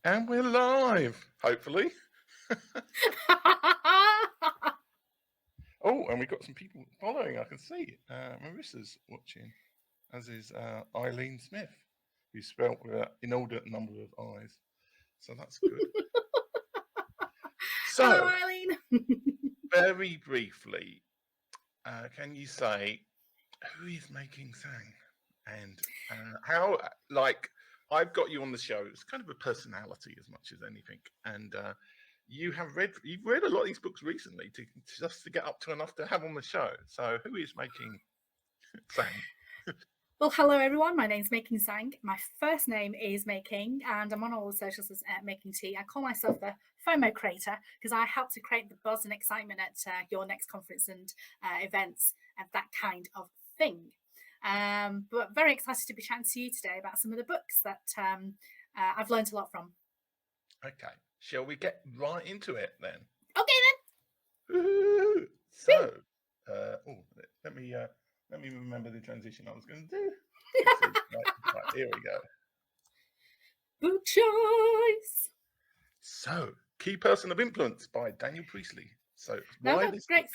And we're live, hopefully. Oh, and we've got some people following. I can see Marissa's watching, as is Eileen Smith, who's spelt with an inordinate number of I's. So that's good. Hello, So, Eileen. very briefly, can you say who is making Tsang? And how, like, I've got you on the show. It's kind of a personality as much as anything. And you've read a lot of these books recently just to get up to enough to have on the show. So who is making Tsang? Well, hello, everyone. My name's Making Tsang. My first name is Making, and I'm on all the socials as Making Tea. I call myself the FOMO creator because I help to create the buzz and excitement at your next conference and events and that kind of thing. But very excited to be chatting to you today about some of the books that I've learned a lot from. Okay, shall we get right into it then? Okay, then. Woo-hoo! So, let me remember the transition I was going to do. Right, here we go. Book choice. So, Key Person of Influence by Daniel Priestley. So, Now, why this book?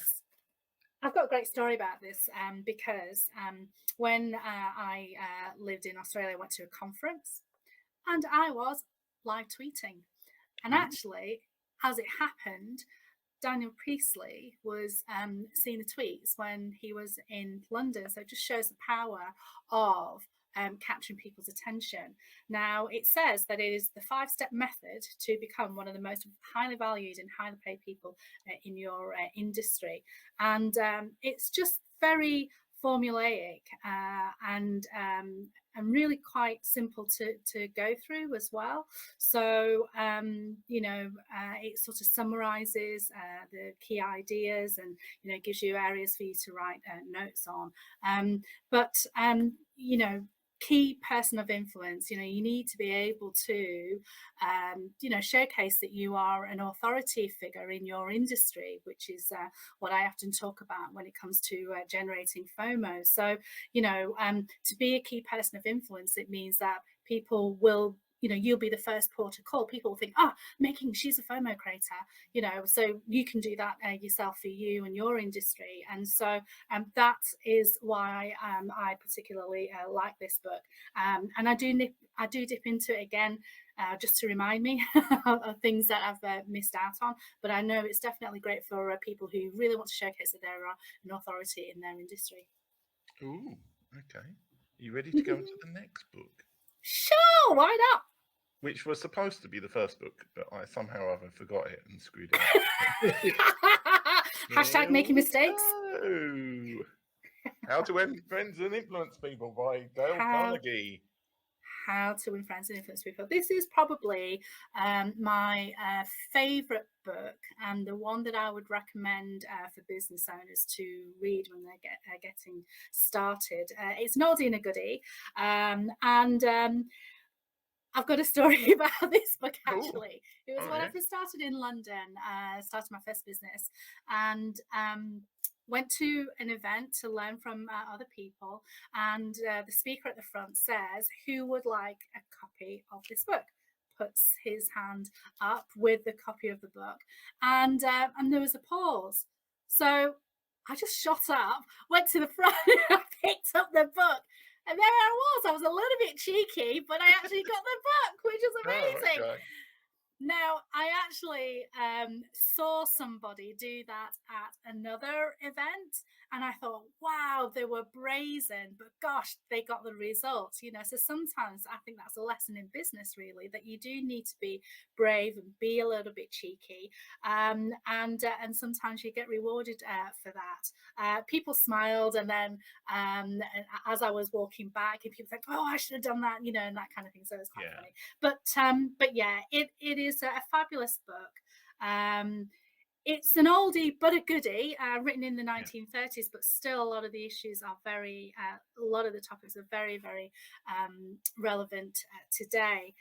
I've got a great story about this because when I lived in Australia, I went to a conference and I was live tweeting. And actually, as it happened, Daniel Priestley was seeing the tweets when he was in London. So it just shows the power of capturing people's attention. Now, it says that it is the 5-step method to become one of the most highly valued and highly paid people in your industry. And it's just very formulaic and really quite simple to go through as well. So it sort of summarizes the key ideas and gives you areas for you to write notes on. But key person of influence, you need to be able to showcase that you are an authority figure in your industry, which is what I often talk about when it comes to generating FOMO. So to be a key person of influence, it means that people will, you'll be the first port of call. People will think, she's a FOMO creator, so you can do that yourself for you and your industry. And so that is why I particularly like this book. And I do dip into it again, just to remind me of things that I've missed out on. But I know it's definitely great for people who really want to showcase that they're an authority in their industry. Ooh, okay. You ready to go into the next book? Sure, why not? Which was supposed to be the first book, but I somehow or other forgot it and screwed it up. Hashtag making mistakes. How to Win Friends and Influence People by Dale Carnegie. How to Win Friends and Influence People. This is probably my favorite book, and the one that I would recommend for business owners to read when they're getting started. It's an oldie and a goodie, and I've got a story about this book, actually. It was when I first started in London, started my first business, and went to an event to learn from other people. And the speaker at the front says, who would like a copy of this book? Puts his hand up with the copy of the book. And there was a pause. So I just shot up, went to the front, and picked up the book. And there I was. I was a little bit cheeky, but I actually got the book, which is amazing. Oh, okay. Now, I actually saw somebody do that at another event, and I thought, wow, they were brazen, but gosh, they got the results, So sometimes I think that's a lesson in business, really, that you do need to be brave and be a little bit cheeky, and sometimes you get rewarded for that. People smiled, and then as I was walking back, and people think, oh, I should have done that, and that kind of thing. So it's quite funny. But yeah, it is a fabulous book. It's an oldie but a goodie, written in the 1930s, but still a lot of the issues are a lot of the topics are very, very relevant today.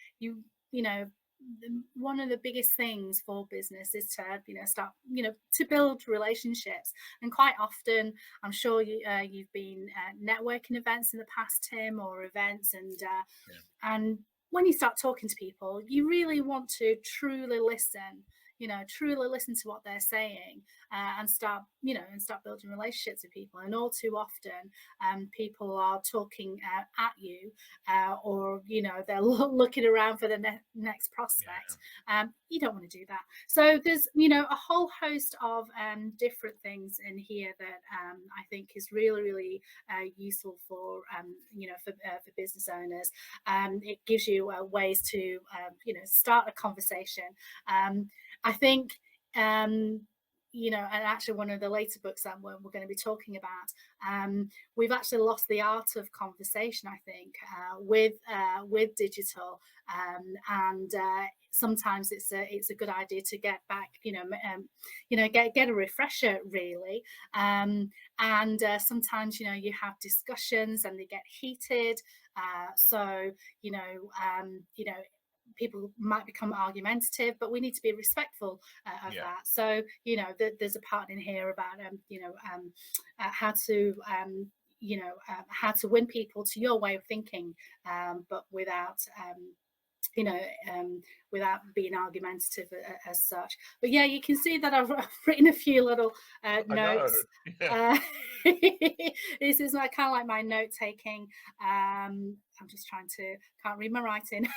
One of the biggest things for business is to start to build relationships, and quite often I'm sure you've been networking events in the past, Tim, or events, and when you start talking to people, you really want to truly listen, truly listen to what they're saying, and start building relationships with people. And all too often, people are talking at you, or they're looking around for the next prospect. You don't want to do that. So there's a whole host of different things in here that I think is really, really useful for for business owners. It gives you ways to start a conversation. I think and actually one of the later books that we're going to be talking about, we've actually lost the art of conversation, I think, with digital, and sometimes it's a good idea to get back, get a refresher, really. And sometimes you have discussions and they get heated, so people might become argumentative, but we need to be respectful of that. So there's a part in here about how to how to win people to your way of thinking, but without without being argumentative as such. But yeah, you can see that I've written a few little notes. This is kind of like my note taking. I'm just can't read my writing.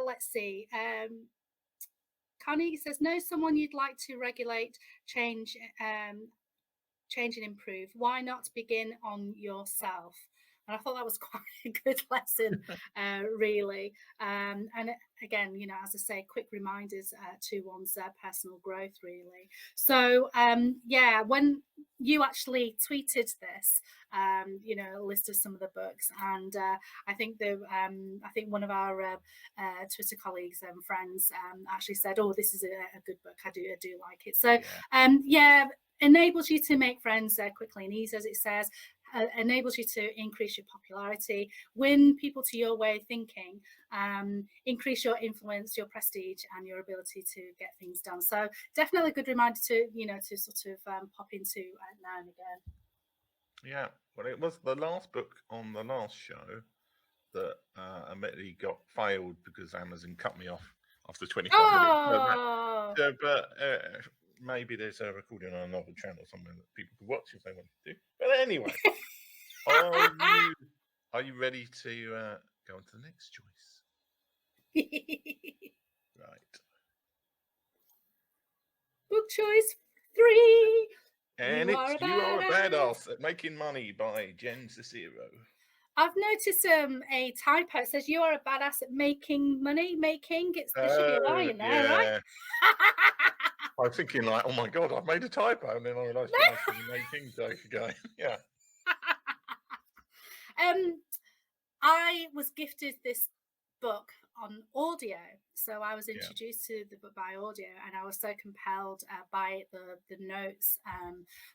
Let's see. Carnegie says, know someone you'd like to regulate, change and improve. Why not begin on yourself? And I thought that was quite a good lesson, really. And again, as I say, quick reminders to one's personal growth, really. So, when you actually tweeted this, a list of some of the books, and I think one of our Twitter colleagues and friends actually said, "Oh, this is a good book. I do like it." So, enables you to make friends quickly and easy, as it says. Enables you to increase your popularity, win people to your way of thinking, increase your influence, your prestige, and your ability to get things done. So definitely a good reminder to to sort of pop into now and again. Yeah, well, it was the last book on the last show that admittedly got failed because Amazon cut me off after 25 minutes. But maybe there's a recording on another channel somewhere that people could watch if they wanted to. But anyway, are you ready to go on to the next choice? Right. Book choice 3. And you are a badass at making money by Jen Cicero. I've noticed a typo. It says you are a badass at making money. There should be a Y in there, right? I was thinking like, oh my god, I've made a typo, and then I realised I was making joke again. Yeah. I was gifted this book on audio, so I was introduced to the book by audio, and I was so compelled by the notes,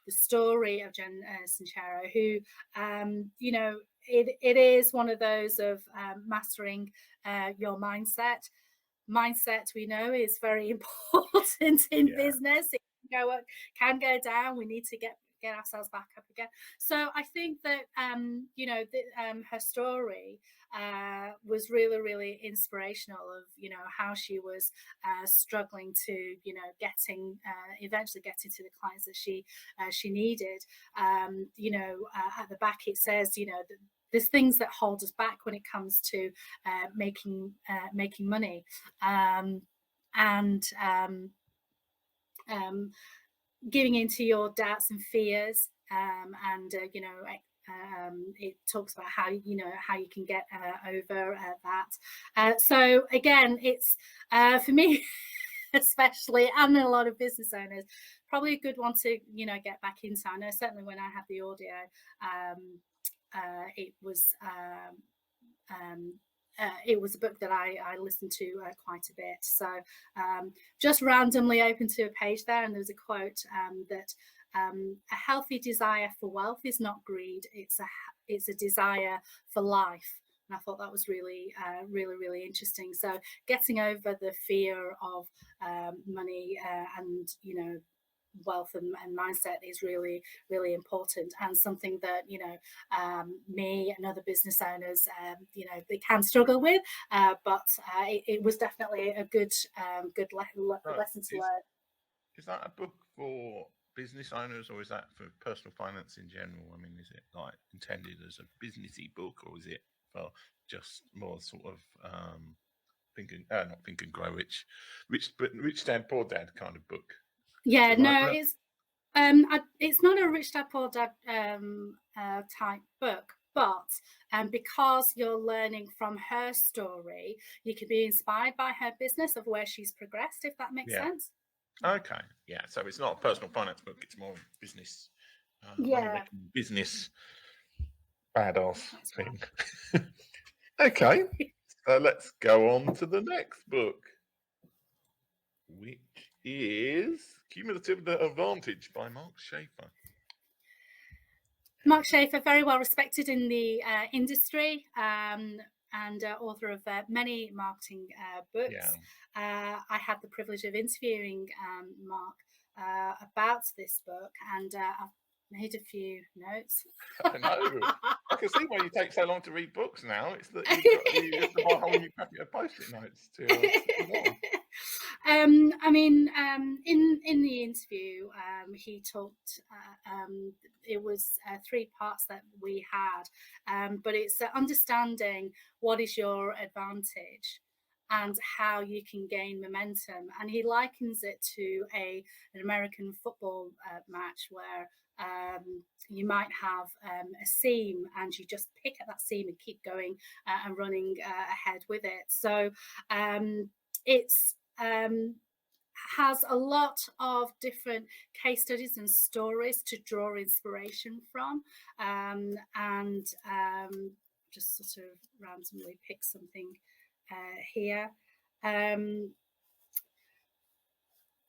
the story of Jen Sincero, who it is one of those of mastering your mindset. Mindset, we know, is very important in business. It can go down. We need to get ourselves back up again. So I think that her story was really, really inspirational of how she was struggling to eventually getting to the clients that she needed. At the back it says there's things that hold us back when it comes to making money, and giving into your doubts and fears, and it talks about how you can get over that. So again, it's for me especially, and a lot of business owners, probably a good one to get back into. I know certainly when I had the audio, it was a book that I listened to quite a bit. So just randomly opened to a page there, and there's a quote that a healthy desire for wealth is not greed; it's a desire for life. And I thought that was really, really interesting. So getting over the fear of money, and wealth and mindset is really, really important, and something that, me and other business owners, they can struggle with, but it was definitely a good So lesson to learn. is that a book for business owners, or is that for personal finance in general? I mean, is it like intended as a businessy book, or is it for just more sort of not Think and Grow Rich Dad Poor Dad kind of book? Is Yeah, it like no, that? it's not a Rich Dad Poor Dad type book, but because you're learning from her story, you can be inspired by her business of where she's progressed, if that makes Yeah. sense. Okay. Yeah. So it's not a personal finance book; it's more business, money Yeah, making business badass that's thing. Okay. right. So let's go on to the next book, which is Cumulative Advantage by Mark Schaefer. Mark Schaefer, very well respected in the industry, and author of many marketing Yeah. books. I had the privilege of interviewing Mark about this book, and I've made a few notes. I know. I can see why you take so long to read books now. It's that you have to buy a whole new packet of post-it notes to put on. In the interview, he talked. It was 3 parts that we had, but it's understanding what is your advantage and how you can gain momentum. And he likens it to an American football match where you might have a seam, and you just pick at that seam and keep going and running ahead with it. So it's has a lot of different case studies and stories to draw inspiration from, and just sort of randomly pick something here.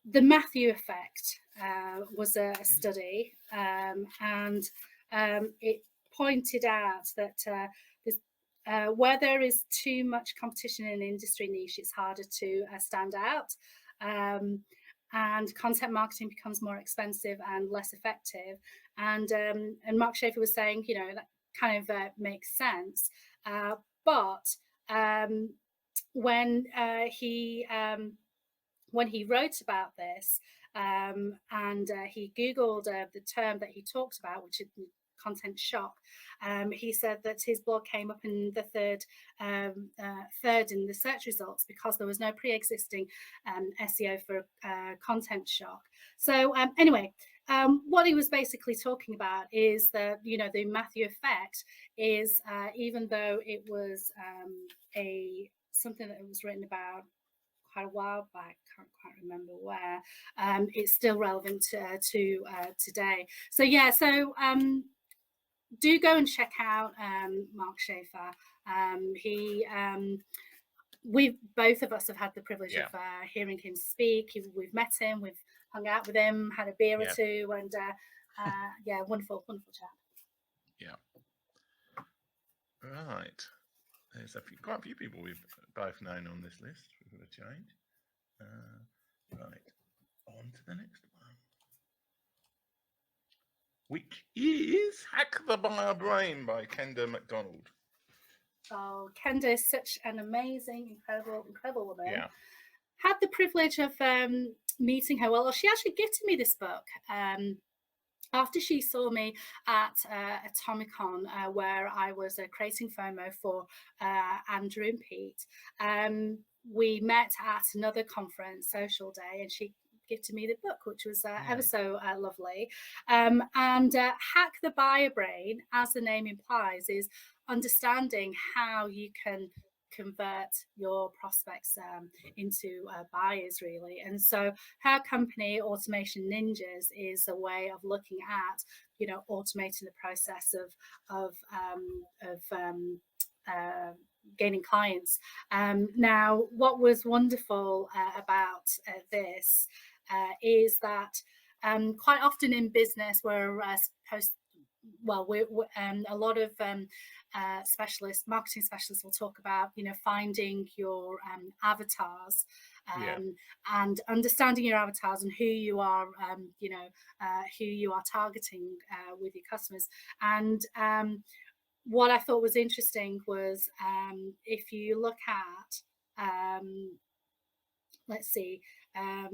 The Matthew effect was a study, and it pointed out that where there is too much competition in an industry niche, it's harder to stand out. And content marketing becomes more expensive and less effective. And Mark Schaefer was saying, that kind of makes sense. But when he wrote about this, and he Googled the term that he talked about, which is content shock, he said that his blog came up in the third in the search results because there was no pre-existing SEO for content shock. So anyway, what he was basically talking about is that the Matthew effect is, even though it was something that was written about quite a while back, can't quite remember where, it's still relevant to today. So yeah, so do go and check out Mark Schaefer. We both of us have had the privilege of hearing him speak. We've met him, we've hung out with him, had a beer or two, and wonderful chap. Yeah. Right. There's quite a few people we've both known on this list for a change. Right. On to the next one, which is Hack the Buyer Brain by Kenda McDonald. Oh, Kenda is such an amazing, incredible woman. Yeah. Had the privilege of meeting her. Well, she actually gifted me this book after she saw me at Atomicon, where I was creating FOMO for Andrew and Pete. We met at another conference, Social Day, and she gifted me the book, which was ever so lovely. And Hack the Buyer Brain, as the name implies, is understanding how you can convert your prospects into buyers, really. And so her company, Automation Ninjas, is a way of looking at automating the process of gaining clients. Now, what was wonderful about this is that quite often in business we're supposed, well, we're a lot of marketing specialists will talk about, finding your avatars, and understanding your avatars and who you are, who you are targeting with your customers. And what I thought was interesting was, if you look at, let's see, a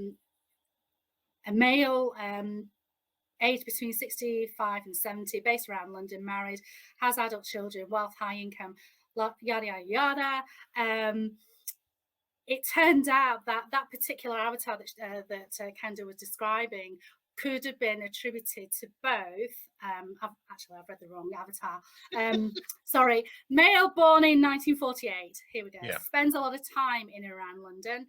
male aged between 65 and 70, based around London, married, has adult children, wealth, high income, yada, yada, yada. It turned out that that particular avatar that Kenda was describing could have been attributed to both. I've read the wrong avatar. Sorry, male born in 1948. Here we go. Yeah. Spends a lot of time in and around London.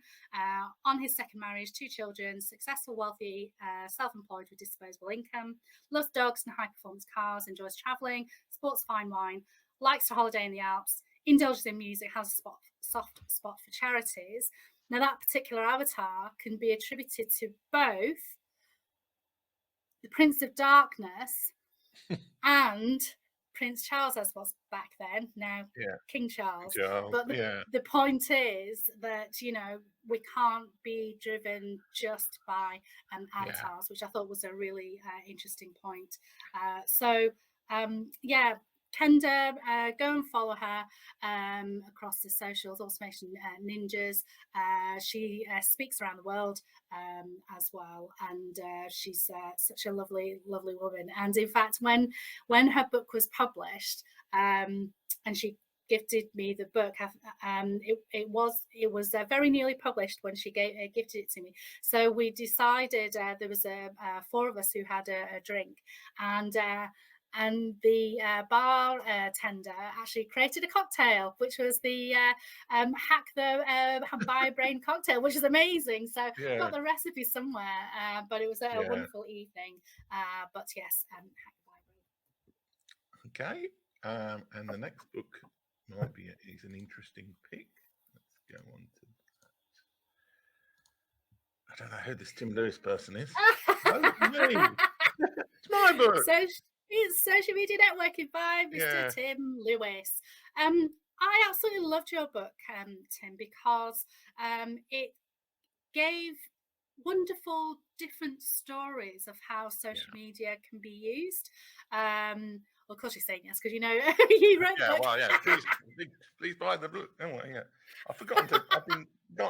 On his second marriage, 2 children, successful, wealthy, self-employed with disposable income. Loves dogs and high-performance cars. Enjoys travelling. Sports fine wine. Likes to holiday in the Alps. Indulges in music. Has a soft spot for charities. Now, that particular avatar can be attributed to both the Prince of Darkness and Prince Charles, as was back then, now King Charles. But the point is that, we can't be driven just by avatars, which I thought was a really interesting point. Kenda, go and follow her across the socials, Automation Ninjas. She speaks around the world as well, and she's such a lovely, lovely woman. And in fact, when her book was published, and she gifted me the book, it was very nearly published when she gifted it to me. So we decided, there was 4 of us who had a drink, and the bar tender actually created a cocktail, which was the hack the buy brain cocktail, which is amazing. So got the recipe somewhere, but it was a wonderful evening. But yes, hack the buy brain. Okay, and the next book might be is an interesting pick. Let's go on to that. I don't know who this Tim Lewis person is. Me. It's my book. So it's Social Media Networking by Mr. Tim Lewis. I absolutely loved your book, Tim, because it gave wonderful different stories of how social media can be used. Well, of course you're saying yes because you wrote the book. Well, please buy the book. Oh, yeah. I've forgotten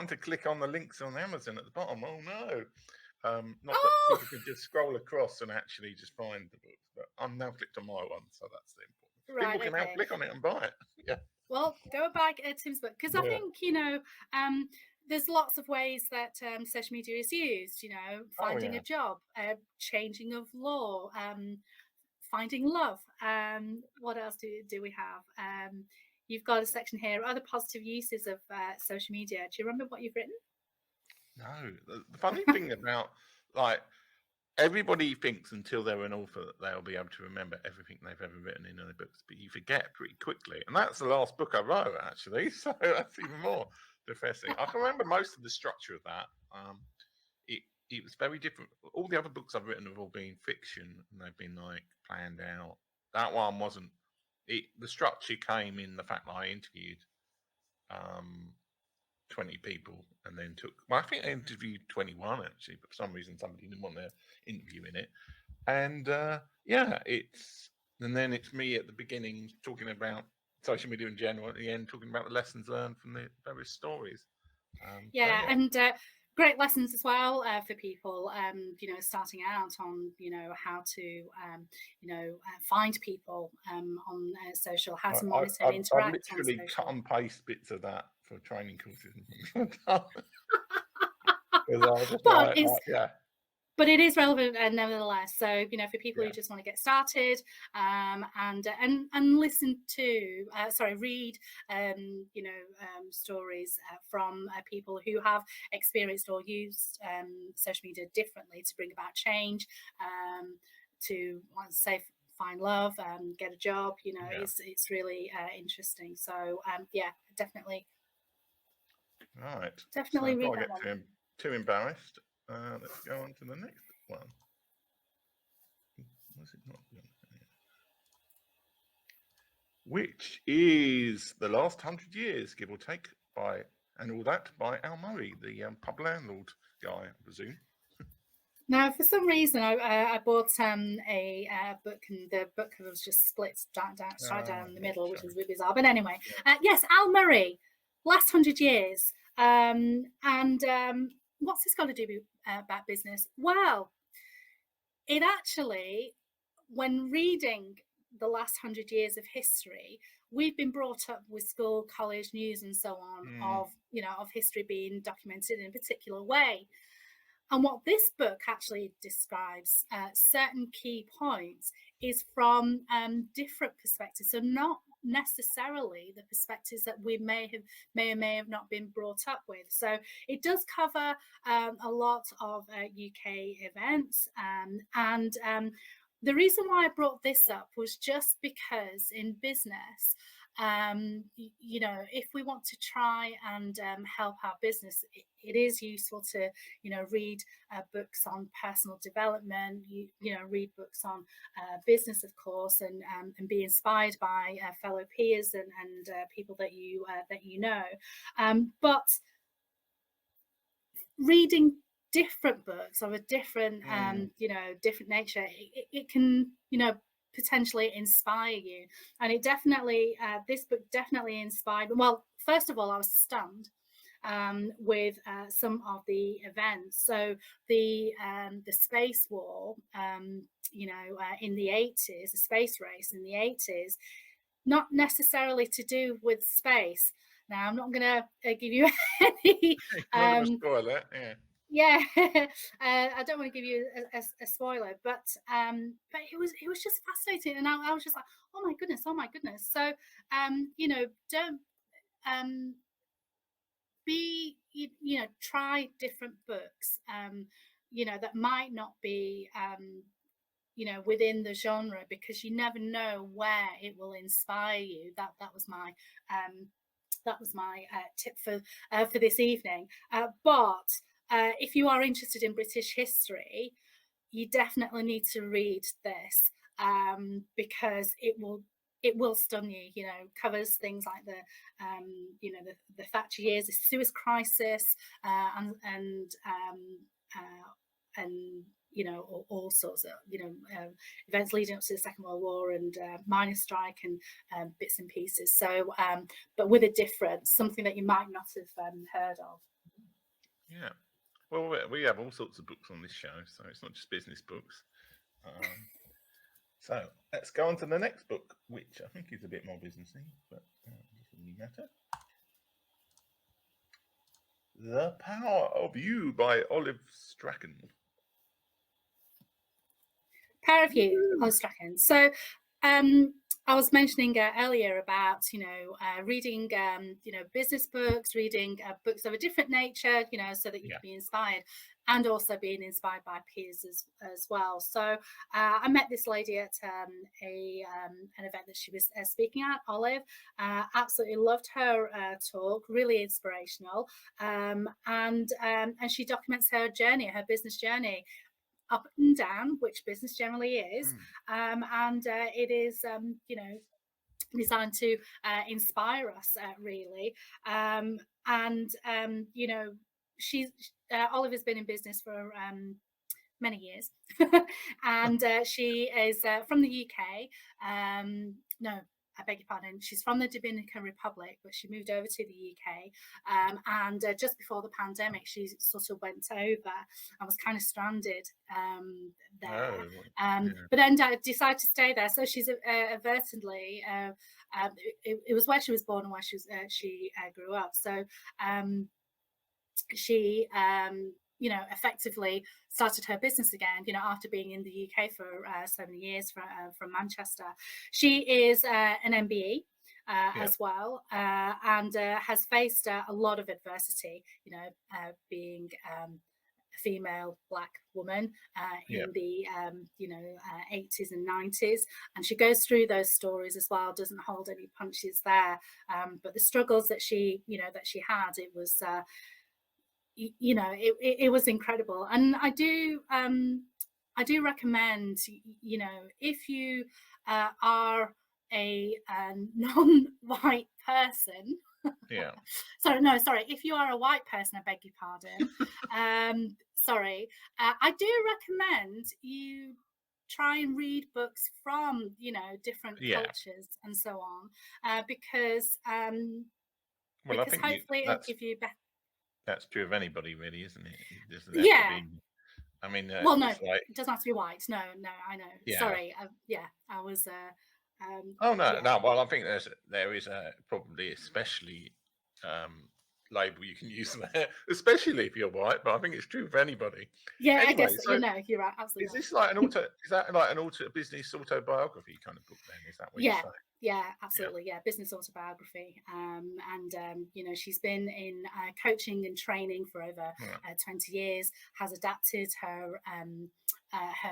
to click on the links on Amazon at the bottom. Oh no. Not that people can just scroll across and actually just find the books, but I'm now clicked on my one, so that's the important. Right, people can now click on it and buy it. Yeah. Well, go back Tim's book, because I think there's lots of ways that social media is used. Finding a job, changing of law, finding love. What else do we have? You've got a section here, other positive uses of social media. Do you remember what you've written? No. The funny thing about, everybody thinks until they're an author that they'll be able to remember everything they've ever written in their books, but you forget pretty quickly. And that's the last book I wrote, actually. So that's even more depressing. I can remember most of the structure of that. It was very different. All the other books I've written have all been fiction, and they've been planned out. That one wasn't. The structure came in the fact that I interviewed 20 people and then I think I interviewed 21 actually, but for some reason somebody didn't want their interview in it. And then it's me at the beginning talking about social media in general, at the end talking about the lessons learned from the various stories. And great lessons as well for people starting out on how to find people on social, how to monitor and interact. I've literally cut and paste bits of that for training courses. But it is relevant nevertheless. So for people who just want to get started and listen to read stories from people who have experienced or used social media differently to bring about change, to find love, get a job. It's really interesting. So definitely. Right. Definitely read that one. Too embarrassed. Let's go on to the next one. Was it not? which is The Last 100 Years, give or take, and all that by Al Murray, the pub landlord guy, I presume. Now, for some reason, I bought a book, and the book cover was just split straight down the middle, which is a bit bizarre. But anyway, yes, Al Murray, Last 100 Years. What's this got to do about business? Well, it actually, when reading the last 100 years of history, we've been brought up with school, college, news, and so on of history being documented in a particular way. And what this book actually describes, certain key points, is from different perspectives. So not necessarily the perspectives that we may or may have not been brought up with. So it does cover a lot of UK events, and the reason why I brought this up was just because in business, if we want to try and help our business, it is useful to read books on personal development, read books on business, of course, and be inspired by fellow peers and people that you know, but reading different books of a different different nature, it can potentially inspire you. And it definitely, this book definitely inspired. Well, first of all, I was stunned with some of the events. So the space war, in the 80s, the space race in the 80s, not necessarily to do with space. Now, I'm not going to give you any. Not going to spoil that, Yeah, I don't want to give you a spoiler, but it was just fascinating, and I was just like, oh my goodness. So don't try different books that might not be within the genre, because you never know where it will inspire you. That was my tip for this evening. But if you are interested in British history, you definitely need to read this, because it will stun you. Covers things like the Thatcher years, the Suez Crisis, and all sorts of events leading up to the Second World War, and miners' strike, and bits and pieces. So, but with a difference, something that you might not have heard of. Yeah. Well, we have all sorts of books on this show, so it's not just business books. So let's go on to the next book, which I think is a bit more businessy, but doesn't really matter. The Power of You by Olive Strachan. Power of You, Olive Strachan. So, I was mentioning earlier about reading business books, reading books of a different nature, so that you can be inspired, and also being inspired by peers as well. So I met this lady at an event that she was speaking at, Olive. Absolutely loved her talk, really inspirational, and she documents her journey, her business journey, up and down, which business generally is, and it is designed to inspire us, really. She's Olive has been in business for many years, and she is from the UK. No, I beg your pardon, she's from the Dominican Republic, but she moved over to the UK. And just before the pandemic, she sort of went over and was kind of stranded there. But then decided to stay there. So she's advertently, it was where she was born and where she grew up. So she effectively started her business again, after being in the UK for so many years, from Manchester. She is an MBE as well, and has faced a lot of adversity, being a female Black woman in the 80s and 90s, and she goes through those stories as well, doesn't hold any punches there, but the struggles that she had, it was it was incredible. And I do recommend, if you are a non-white person, Yeah. sorry, if you are a white person, I beg your pardon. Sorry, I do recommend you try and read books from, different Yeah. cultures and so on, because Well, I think hopefully it'll give you better. that's true of anybody, really, isn't it? It doesn't have to Yeah. be. I mean, Well, no, it's like, it doesn't have to be white. No, I know. yeah. Sorry. Yeah, I was. Oh no, Yeah, no. Well, I think there is probably especially label you can use there, especially if you're white. But I think it's true for anybody. yeah. I Anyway, guess so you're right. Absolutely is right. this like an auto? Is that like an auto business autobiography kind of book? Then is that what you're Yeah, saying? yeah, Yeah. absolutely. Yeah, business autobiography. And she's been in coaching and training for over Right. 20 years. Has adapted her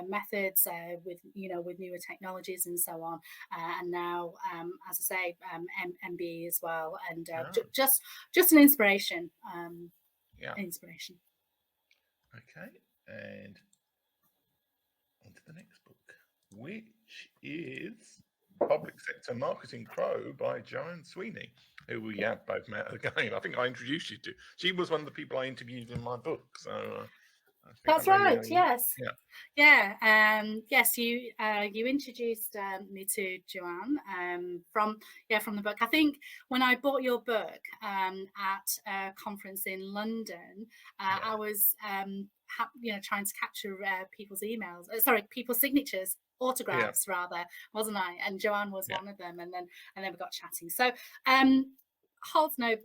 methods with newer technologies and so on. And now, as I say, MBE as well. And Oh, just an inspiration. yeah. Inspiration. Okay. And on to the next book, which is Public Sector Marketing Pro by Joanne Sweeney, who we have both met again. I think I introduced you to. She was one of the people I interviewed in my book. So I think That's right. Yes. yeah. Yeah. Yes. You introduced me to Joanne from the book. I think when I bought your book at a conference in London, I was trying to capture people's emails. Sorry, people's signatures, Yeah. autographs rather, wasn't I? And Joanne was Yeah. one of them. And then we got chatting. So holds no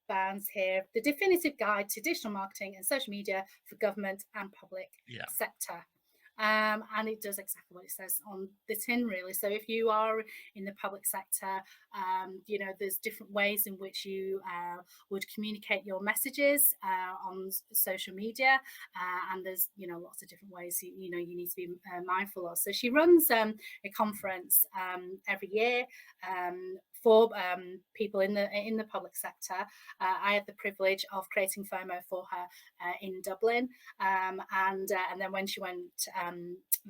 bounds here. The definitive guide to digital marketing and social media for government and public Yeah. sector. And it does exactly what it says on the tin, really. So if you are in the public sector, there's different ways in which you would communicate your messages on social media, and there's lots of different ways you need to be mindful of. So she runs a conference every year for people in the public sector. I had the privilege of creating FOMO for her in Dublin, and then when she went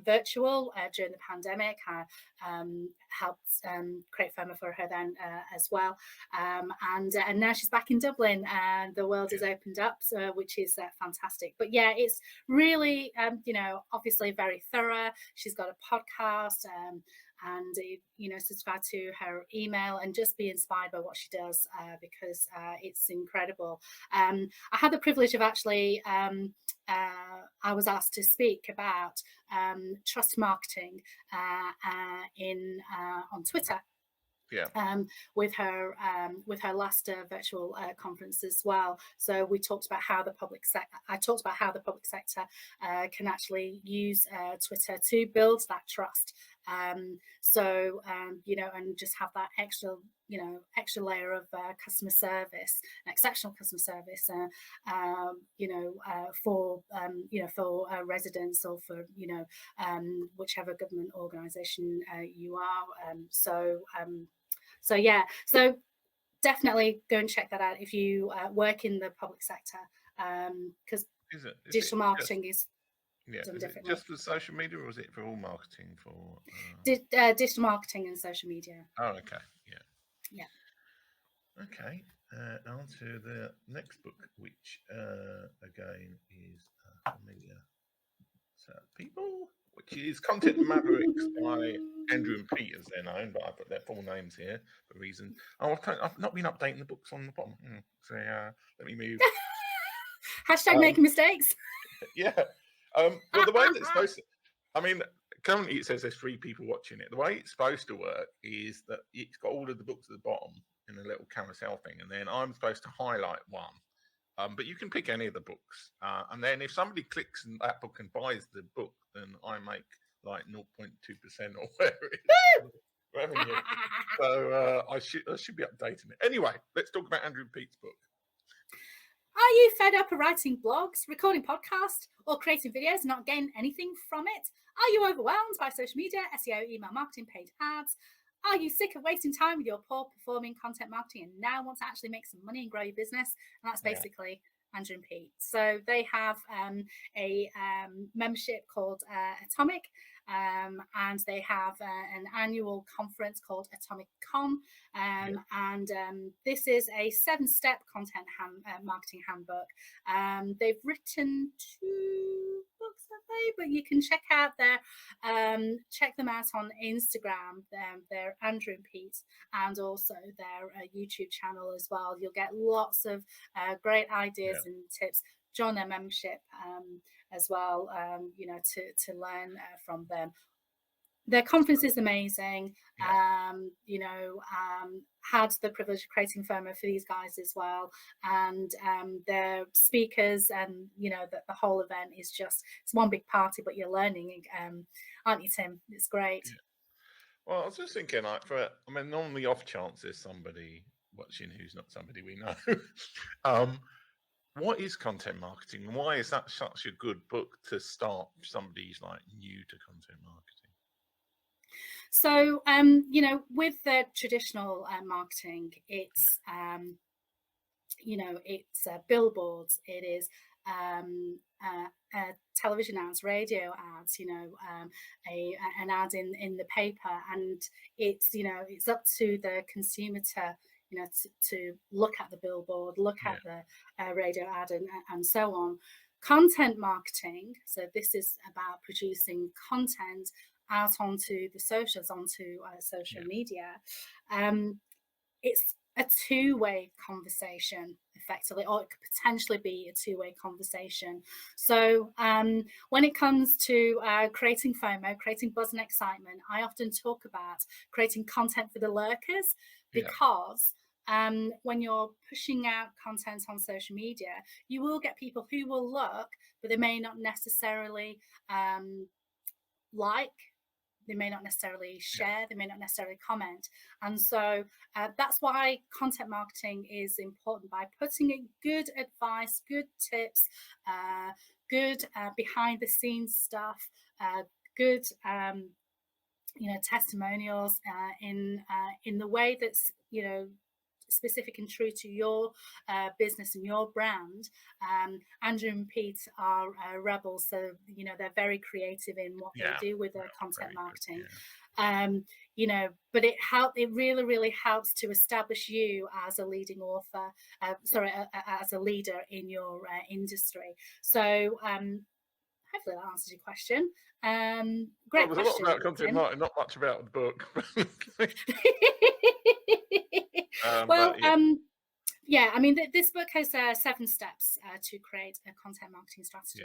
virtual during the pandemic, I helped create FOMO for her then as well. And now she's back in Dublin, and the world has opened up, which is fantastic. But yeah, it's really obviously very thorough. She's got a podcast. And subscribe to her email and just be inspired by what she does, because it's incredible. I had the privilege of actually I was asked to speak about trust marketing on Twitter. Yeah. With her last virtual conference as well. So we talked about how the public sector. I talked about how the public sector can actually use Twitter to build that trust. And just have that extra layer of customer service, exceptional customer service, for residents or for whichever government organisation you are. So yeah, so definitely go and check that out if you work in the public sector, because digital marketing is done Is it differently. just for social media, or is it for all marketing? For Digital marketing and social media. oh, okay, Yeah. okay. On to the next book, which again is familiar to people, which is Content Mavericks by Andrew and Pete, as they're known, but I put their full names here for a reason. Oh, I've not been updating the books on the bottom. So let me move. Hashtag making mistakes. Yeah. Well, the way that it's supposed to, I mean, currently it says there's 3 people watching it. The way it's supposed to work is that it's got all of the books at the bottom in a little carousel thing, and then I'm supposed to highlight one. But you can pick any of the books, and then if somebody clicks on that book and buys the book, then I make like 0.2% or whatever it is revenue. So I should be updating it. Anyway, let's talk about Andrew and Pete's book. Are you fed up of writing blogs, recording podcasts, or creating videos and not getting anything from it? Are you overwhelmed by social media, SEO, email marketing, paid ads? Are you sick of wasting time with your poor performing content marketing and now want to actually make some money and grow your business? And that's basically Andrew and Pete. So they have a membership called Atomic, and they have an annual conference called Atomic Con. And this is a 7-step content marketing handbook. They've written 2 books, have they? But you can check them out on Instagram. They're Andrew and Pete, and also their YouTube channel as well. You'll get lots of great ideas and tips. Join their membership as well, to learn from them. Their conference is amazing. Had the privilege of creating FOMO for these guys as well, and their speakers, and the whole event is it's one big party, but you're learning, aren't you, Tim? It's great. Well, I was just thinking, like, on the off chance there's somebody watching who's not somebody we know, what is content marketing, and why is that such a good book to start somebody who's like new to content marketing? So, with the traditional marketing, it's billboards, it is television ads, radio ads, an ad in the paper, and it's up to the consumer to look at the billboard, look at the radio ad, and so on. Content marketing, so this is about producing content out onto the socials, onto social media. It's a 2-way conversation, effectively, or it could potentially be a 2-way conversation. So when it comes to creating FOMO, creating buzz and excitement, I often talk about creating content for the lurkers, because when you're pushing out content on social media, you will get people who will look, but they may not necessarily like. They may not necessarily share, they may not necessarily comment. And so that's why content marketing is important, by putting in good advice, good tips, good behind the scenes stuff, good testimonials in the way that's specific and true to your business and your brand. Andrew and Pete are rebels, so they're very creative in what they do with their content marketing. But it really helps to establish you as a leading author, as a leader in your industry. So hopefully that answers your question. Great There's question. A lot about content marketing, not much about the book. This book has 7 steps to create a content marketing strategy.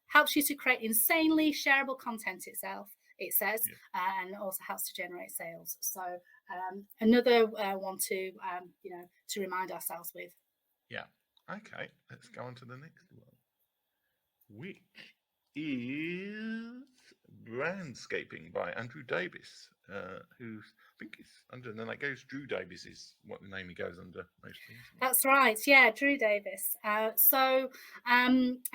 Helps you to create insanely shareable content itself, it says, and also helps to generate sales. So another one to remind ourselves with. Okay, let's go on to the next one, which is Brandscaping by Andrew Davis, who's, I think it's under, and then it goes, Drew Davis is what the name he goes under mostly. That's right, Drew Davis. So I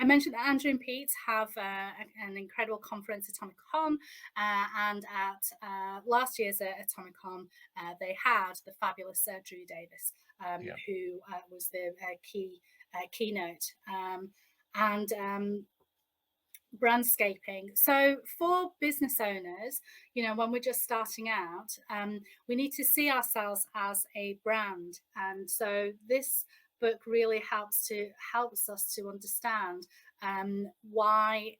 mentioned that Andrew and Pete have an incredible conference, Atomic Con, and at last year's Atomic Con, they had the fabulous Drew Davis, who was the keynote, and brandscaping. So for business owners, when we're just starting out, we need to see ourselves as a brand. And so this book really helps us to understand why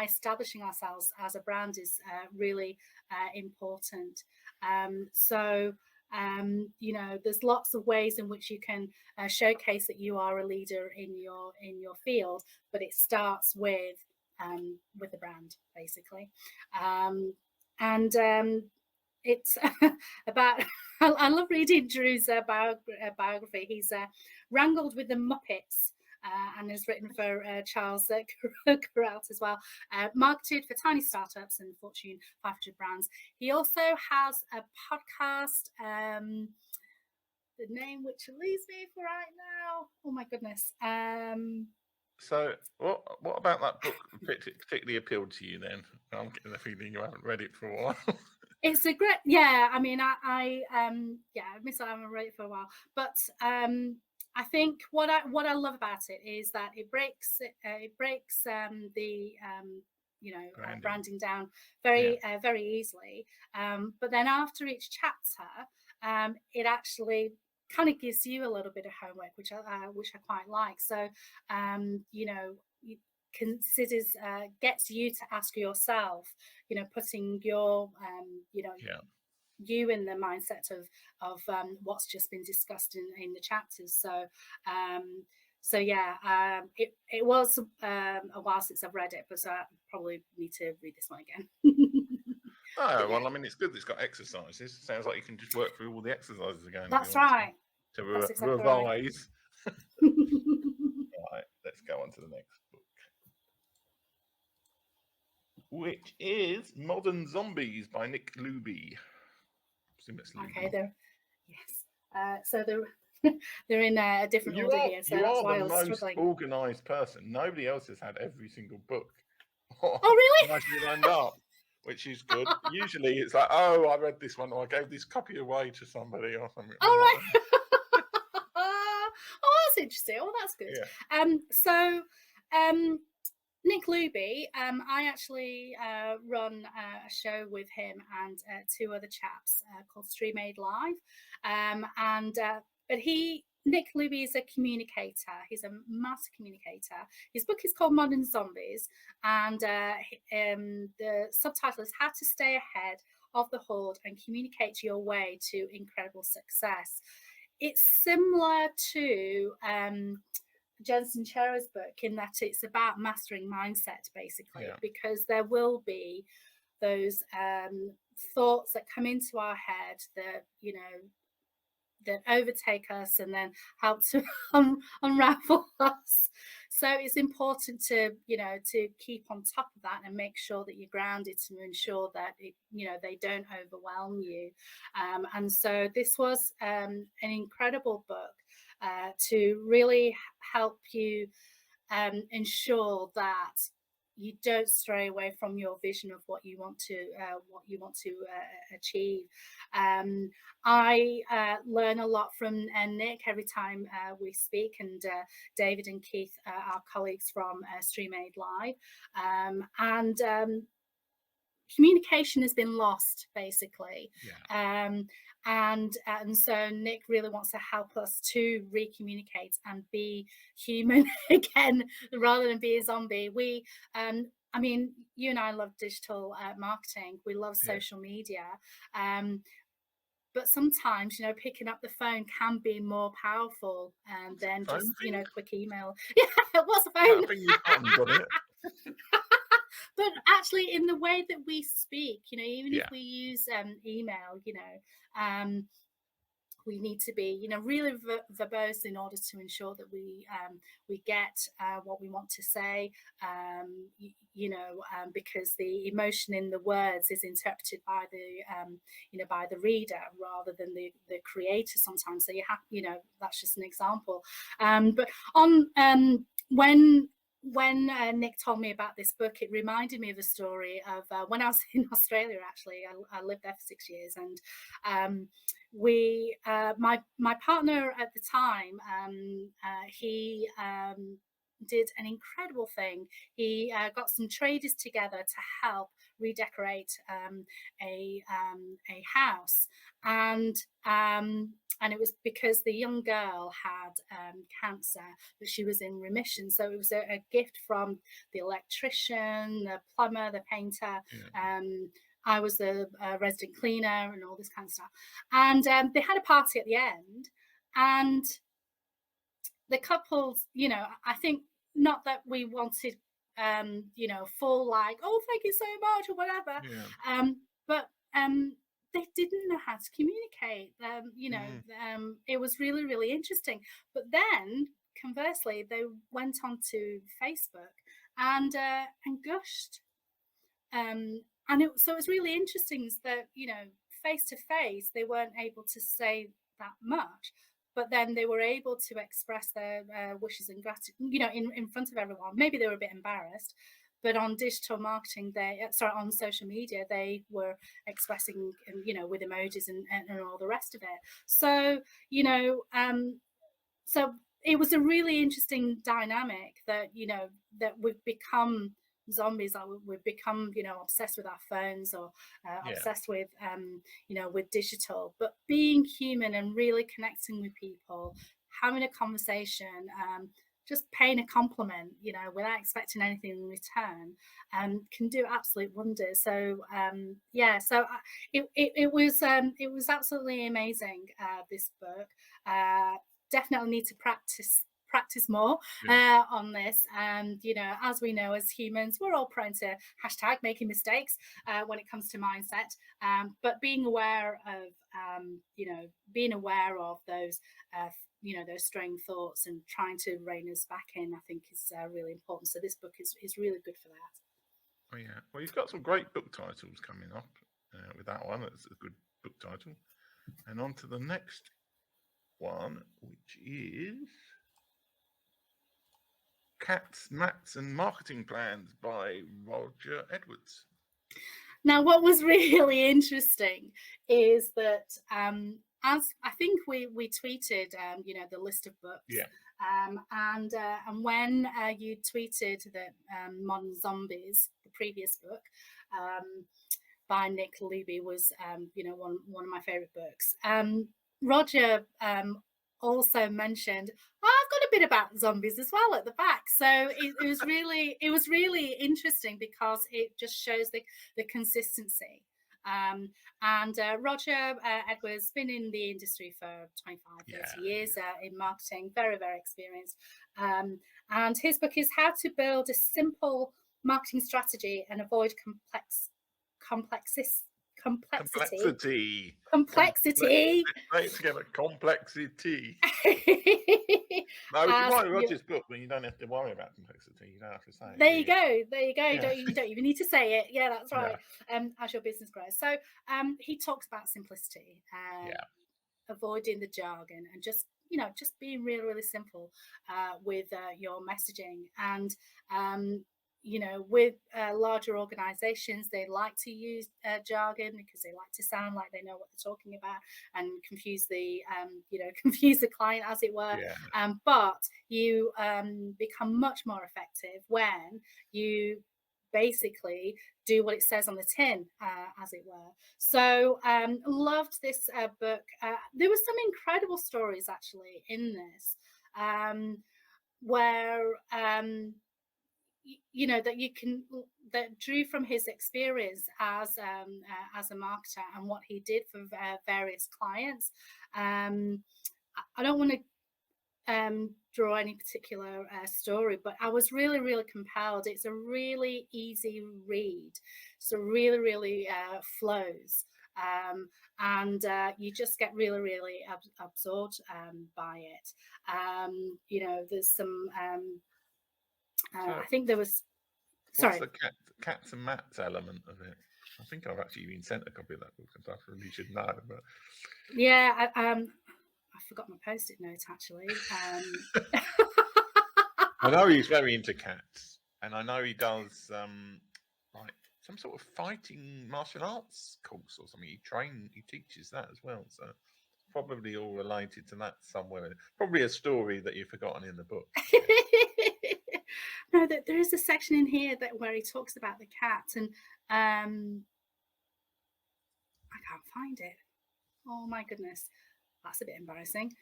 establishing ourselves as a brand is really important. There's lots of ways in which you can showcase that you are a leader in your field, but it starts with the brand, basically. It's about, I love reading Drew's biography. He's wrangled with the Muppets, and has written for Charles Kuralt as well, marketed for tiny startups and Fortune 500 brands. He also has a podcast, the name which leaves me for right now. Oh my goodness. So what about that book particularly appealed to you then? I'm getting the feeling you haven't read it for a while. It's a great, I mean, I admit I haven't read it for a while, but I think what I love about it is that it breaks the Branding. branding down Yeah. very easily. But then after each chapter, it actually kind of gives you a little bit of homework, which I quite like. So you considers gets you to ask yourself, putting your Yeah. you in the mindset of what's just been discussed in the chapters. So yeah, it was a while since I've read it, but I probably need to read this one again. Oh, But yeah, well, I mean, it's good that it's got exercises. Sounds like you can just work through all the exercises again if you that's want right. to That's exactly right. revise. Right, let's go on to the next book, which is Modern Zombies by Nick Luby. I presume it's Okay, Luby. yes. So they're in a different order here, so You that's are the why I was most struggling. organised person. Nobody else has had every single book Oh, really? nicely lined up, which is good. Usually it's like, oh, I read this one, or I gave this copy away to somebody, or something. All right. Oh, that's interesting. Oh, that's good. Yeah. So Nick Luby, I actually run a show with him and two other chaps called Stream Aid Live, but Nick Luby is a communicator. He's a master communicator. His book is called Modern Zombies, and the subtitle is How to Stay Ahead of the Horde and Communicate Your Way to Incredible Success. It's similar to Jensen Cher's book in that it's about mastering mindset, basically, Yeah. because there will be those thoughts that come into our head that that overtake us and then help to unravel us. So it's important to to keep on top of that and make sure that you're grounded to ensure that they don't overwhelm you. And so this was an incredible book to really help you ensure that you don't stray away from your vision of what you want to achieve. I learn a lot from Nick every time we speak, and David and Keith, our colleagues from Stream Aid Live, and communication has been lost, basically. Yeah. And so Nick really wants to help us to recommunicate and be human again rather than be a zombie. I mean, you and I love digital marketing. We love social media. But sometimes, picking up the phone can be more powerful than just, quick email. Yeah, what's a phone? That thing with buttons on it. But actually, in the way that we speak, even if Yeah. we use email, we need to be, really verbose in order to ensure that we get what we want to say, because the emotion in the words is interpreted by by the reader rather than the creator sometimes. So you have, that's just an example. But on when Nick told me about this book, it reminded me of a story of when I was in Australia. Actually, I lived there for 6 years, and my partner at the time, he did an incredible thing. He got some traders together to help redecorate a house, and it was because the young girl had cancer, but she was in remission. So it was a gift from the electrician, the plumber, the painter. Yeah. I was the resident cleaner and all this kind of stuff. And they had a party at the end, and the couples, I think not that we wanted, full like, oh, thank you so much or whatever. Yeah. But they didn't know how to communicate. It was really, really interesting. But then, conversely, they went onto Facebook and gushed. So it was really interesting that face to face they weren't able to say that much, but then they were able to express their wishes and gratitude, in front of everyone. Maybe they were a bit embarrassed, but on digital marketing, on social media, they were expressing, with emojis and all the rest of it. So so it was a really interesting dynamic that, that we've become zombies, like we've become, obsessed with our phones, or Yeah. obsessed with, with digital, but being human and really connecting with people, having a conversation, just paying a compliment, without expecting anything in return, can do absolute wonders. So it was absolutely amazing. This book, definitely need to practice more on this. And as we know, as humans, we're all prone to hashtag making mistakes when it comes to mindset. But being aware of those those straying thoughts and trying to rein us back in, I think is really important. So this book is really good for that. Oh yeah. Well, you've got some great book titles coming up with that one. It's a good book title. And on to the next one, which is Cats, Mats and Marketing Plans by Roger Edwards. Now, what was really interesting is that, as I think we tweeted, the list of books. Yeah. And when you tweeted that Modern Zombies, the previous book, by Nick Luby, was one of my favorite books. Roger also mentioned, I've got a bit about zombies as well at the back. So it was really interesting, because it just shows the consistency. And Roger Edwards been in the industry for 25-30 years in marketing, very, very experienced. And his book is How to Build a Simple Marketing Strategy and Avoid complexity. Right together, complexity. No, if you write Roger's book, then you don't have to worry about complexity. You don't have to say it. There you go. Yeah. You don't even need to say it. Yeah, that's right. As your business grows. So he talks about simplicity, avoiding the jargon, and just being really, really simple with your messaging. And with larger organizations, they like to use jargon, because they like to sound like they know what they're talking about, and confuse the client, as it were. But you become much more effective when you basically do what it says on the tin, as it were. So loved this book. There were some incredible stories actually in this, where that drew from his experience as a marketer, and what he did for various clients. I don't want to draw any particular story, but I was really, really compelled. It's a really easy read, so really, really flows, and you just get really, really absorbed by it. There's some I think there was. Sorry. What's the cats and mats element of it? I think I've actually been sent a copy of that book, and I really should know. But yeah, I forgot my post-it note actually. I know he's very into cats, and I know he does like some sort of fighting martial arts course or something. He teaches that as well. So probably all related to that somewhere. Probably a story that you've forgotten in the book. No, there is a section in here where he talks about the cat, and I can't find it. Oh my goodness, that's a bit embarrassing.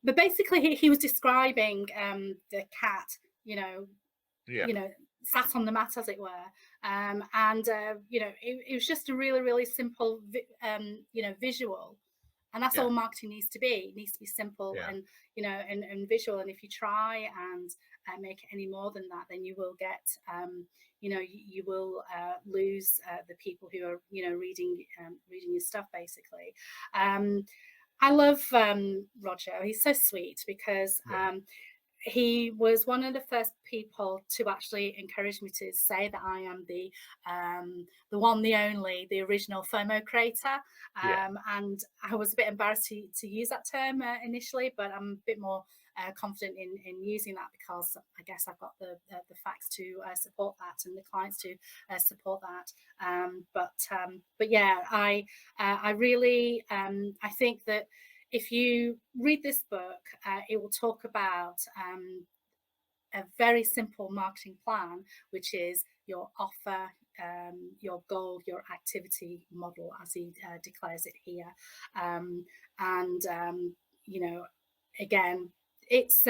But basically, he was describing the cat, sat on the mat, as it were, and it was just a really, really simple, visual. And that's all marketing needs to be. It needs to be simple and and visual. And if you try and make it any more than that, then you will get you will lose the people who are reading your stuff, basically. I love Roger. He's so sweet, because he was one of the first people to actually encourage me to say that I am the one, the only, the original FOMO creator. And I was a bit embarrassed to use that term initially, but I'm a bit more confident in using that, because I guess I've got the facts to support that, and the clients to support that. But yeah, I really I think that if you read this book, it will talk about a very simple marketing plan, which is your offer, your goal, your activity model, as he declares it here. And, again, it's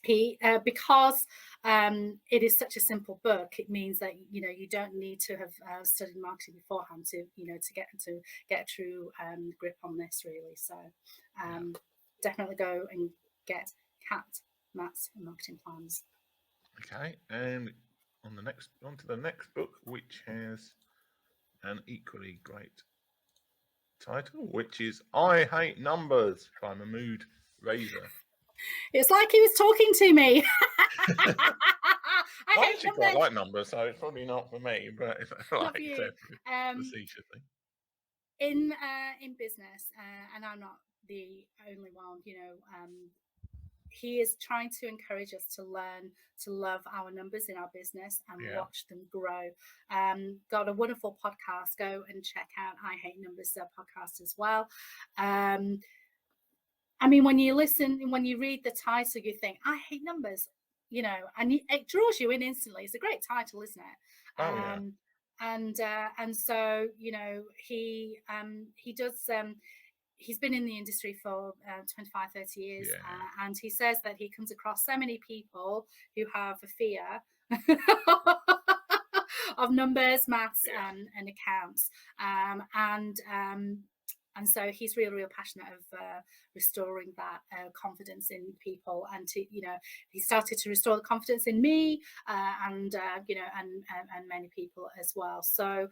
he because it is such a simple book, it means that you don't need to have studied marketing beforehand to get a true grip on this, really. So definitely go and get Matt's marketing plans. Okay, and on to the next book, which has an equally great title, which is I Hate Numbers by Mahmood Reza. It's like he was talking to me. I actually quite like numbers, so it's probably not for me, but it's like facetiously. In business, and I'm not the only one, he is trying to encourage us to learn to love our numbers in our business and watch them grow. Got a wonderful podcast. Go and check out I Hate Numbers podcast as well. I mean, when you read the title, you think, I hate numbers, and it draws you in instantly. It's a great title, isn't it? And so, he does, he's been in the industry for 25, 30 years. And he says that he comes across so many people who have a fear of numbers, maths, and accounts. And so he's really, really passionate of restoring that confidence in people, and he started to restore the confidence in me, and many people as well. So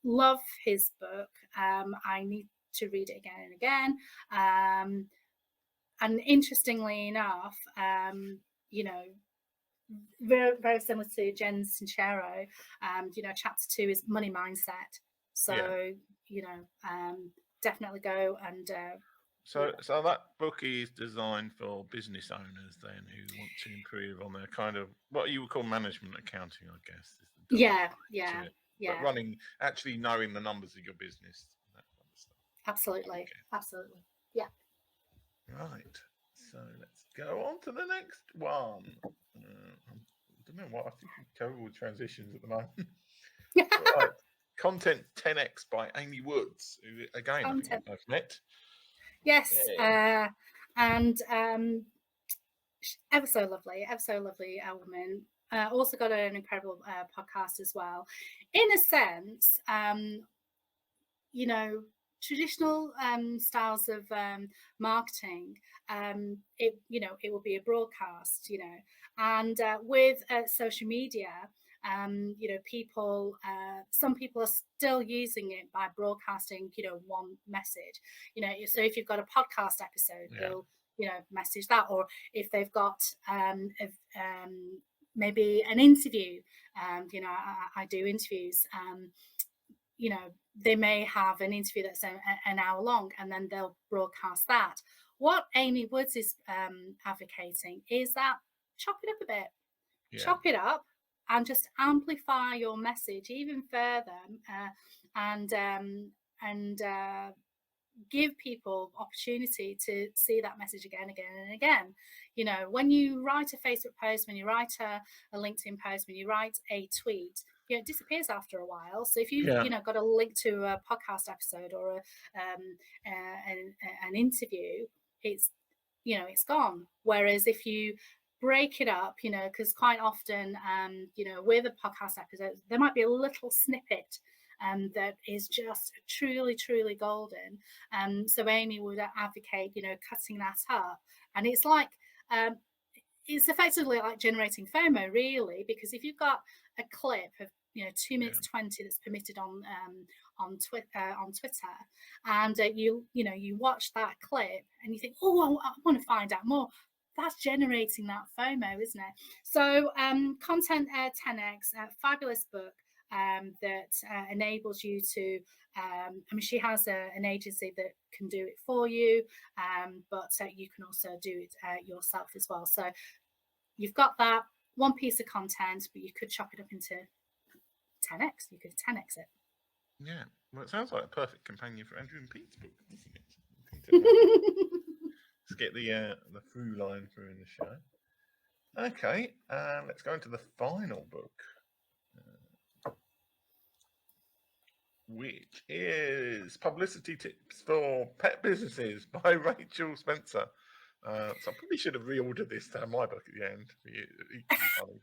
love his book. I need to read it again and again. And interestingly enough, very, very similar to Jen Sincero, chapter 2 is money mindset. So, definitely go and. So that book is designed for business owners then who want to improve on their kind of what you would call management accounting, I guess. Yeah. But actually knowing the numbers of your business, that kind of stuff. Absolutely. Yeah. Right. So let's go on to the next one. I don't know what I think I'm terrible with transitions at the moment. Right. Content 10x by Amy Woods, who again I think we've both met. Yes. And ever so lovely woman. Also got an incredible podcast as well. In a sense, traditional styles of marketing, it will be a broadcast, and with social media, people, some people are still using it by broadcasting, one message, so if you've got a podcast episode, they'll message that, or if they've got maybe an interview, I do interviews, they may have an interview that's an hour long, and then they'll broadcast that. What Amy Woods is advocating is that chop it up a bit, chop it up, and just amplify your message even further, and give people opportunity to see that message again and again. When you write a Facebook post, when you write a LinkedIn post, when you write a tweet, it disappears after a while. So if you've got a link to a podcast episode or an interview, it's gone. Whereas if you break it up, because quite often, with a podcast episode, there might be a little snippet that is just truly, truly golden. So Amy would advocate, cutting that up, and it's like it's effectively like generating FOMO, really, because if you've got a clip of 2 minutes 20 that's permitted on Twitter, and you watch that clip and you think, oh, I want to find out more. That's generating that FOMO, isn't it? So Content 10x, fabulous book that enables you to. She has an agency that can do it for you, but you can also do it yourself as well. So you've got that one piece of content, but you could chop it up into 10x. You could 10x it. Yeah, well, it sounds like a perfect companion for Andrew and Pete's book, doesn't it? Let's get the through line through in the show. Okay, let's go into the final book, which is Publicity Tips for Pet Businesses by Rachel Spencer. So I probably should have reordered this to have my book at the end for you. Equally funny,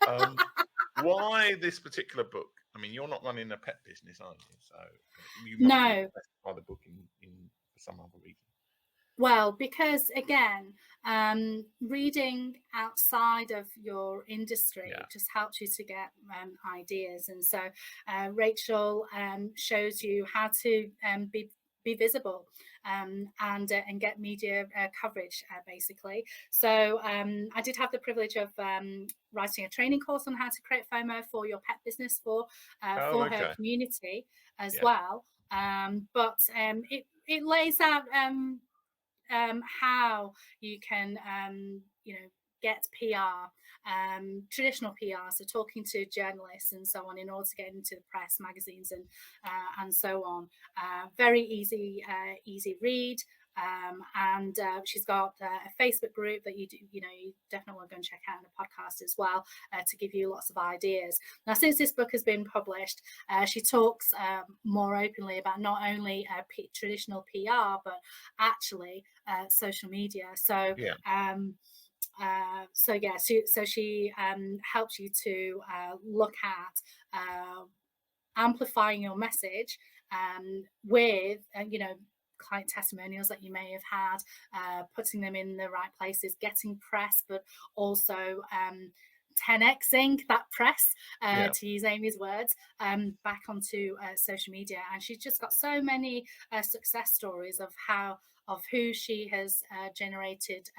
but why this particular book? I mean, you're not running a pet business, are you? So you must be No. impressed by the book in for some other reason. Well, because again, reading outside of your industry just helps you to get ideas. And so Rachel shows you how to be visible and get media coverage, basically. So I did have the privilege of writing a training course on how to create FOMO for your pet business for her community as well. But it lays out how you can get PR, traditional PR, so talking to journalists and so on in order to get into the press, magazines, and so on. Very easy read. And she's got a Facebook group that you definitely want to go and check out, in the podcast as well, to give you lots of ideas. Now, since this book has been published, she talks more openly about not only traditional PR, but actually social media. So she helps you to look at amplifying your message with client testimonials that you may have had, putting them in the right places, getting press, but also 10xing that press, to use Amy's words, back onto social media. And she's just got so many success stories of who she has generated,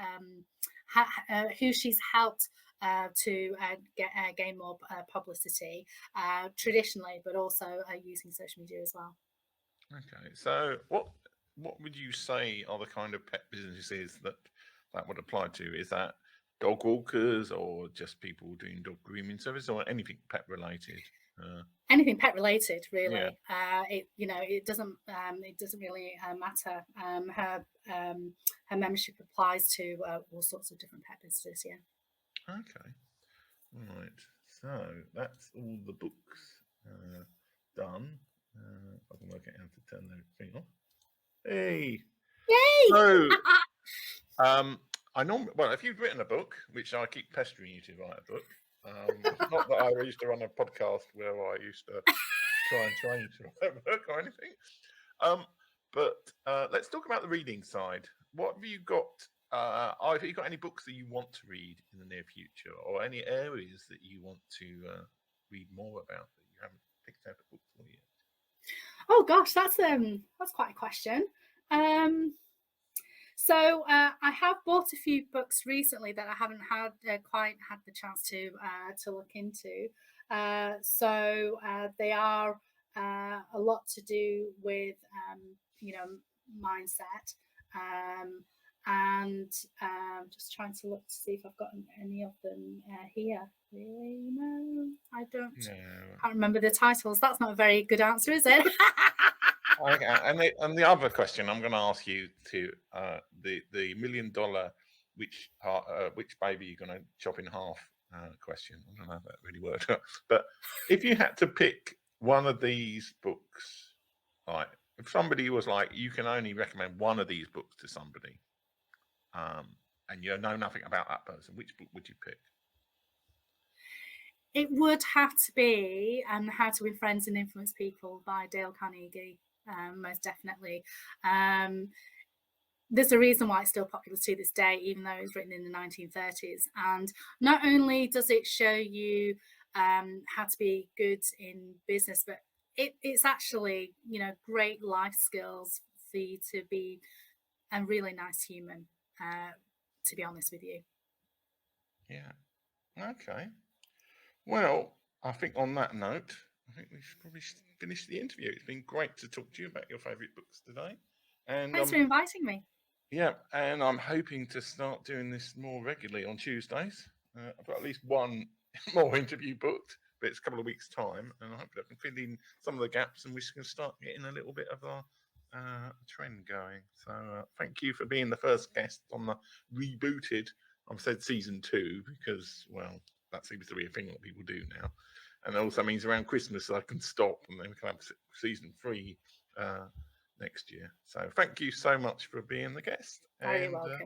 who she's helped to gain more publicity traditionally, but also using social media as well. Okay, so what would you say are the kind of pet businesses that would apply to? Is that dog walkers or just people doing dog grooming service, or anything pet related? Anything pet related, really. It doesn't really matter. Her membership applies to all sorts of different pet businesses. Yeah. Okay. Right. So that's all the books done. I can work out how to turn the thing off. Hey. Yay! So, if you've written a book, which I keep pestering you to write a book. Not that I used to run a podcast where I used to try and train you to write a book or anything. But let's talk about the reading side. What have you got? Have you got any books that you want to read in the near future, or any areas that you want to read more about that you haven't picked out a book for yet? Oh gosh, that's quite a question. So I have bought a few books recently that I haven't quite had the chance to look into. So they are a lot to do with mindset, and just trying to look to see if I've got any of them here. Really, no, I don't. No. Can't remember the titles. That's not a very good answer, is it? Okay, and the other question I'm going to ask you to the $1 million which baby you're going to chop in half question. I don't know if that really worked, but if you had to pick one of these books, like if somebody was like, you can only recommend one of these books to somebody, and you know nothing about that person, which book would you pick? It would have to be How to Win Friends and Influence People by Dale Carnegie. Most definitely. There's a reason why it's still popular to this day, even though it was written in the 1930s. And not only does it show you how to be good in business, but it's actually, great life skills for you to be a really nice human, to be honest with you. Yeah. Okay. Well, I think on that note, I think we should probably finish the interview. It's been great to talk to you about your favourite books today. And thanks for inviting me. Yeah, and I'm hoping to start doing this more regularly on Tuesdays. I've got at least one more interview booked, but it's a couple of weeks' time, and I hope that I can fill in some of the gaps, and we can start getting a little bit of our trend going. So thank you for being the first guest on the rebooted. I've said season 2 because, well, that seems to be a thing that people do now, and it also means around Christmas I can stop and then we can have season 3 next year. So thank you so much for being the guest, Very and welcome.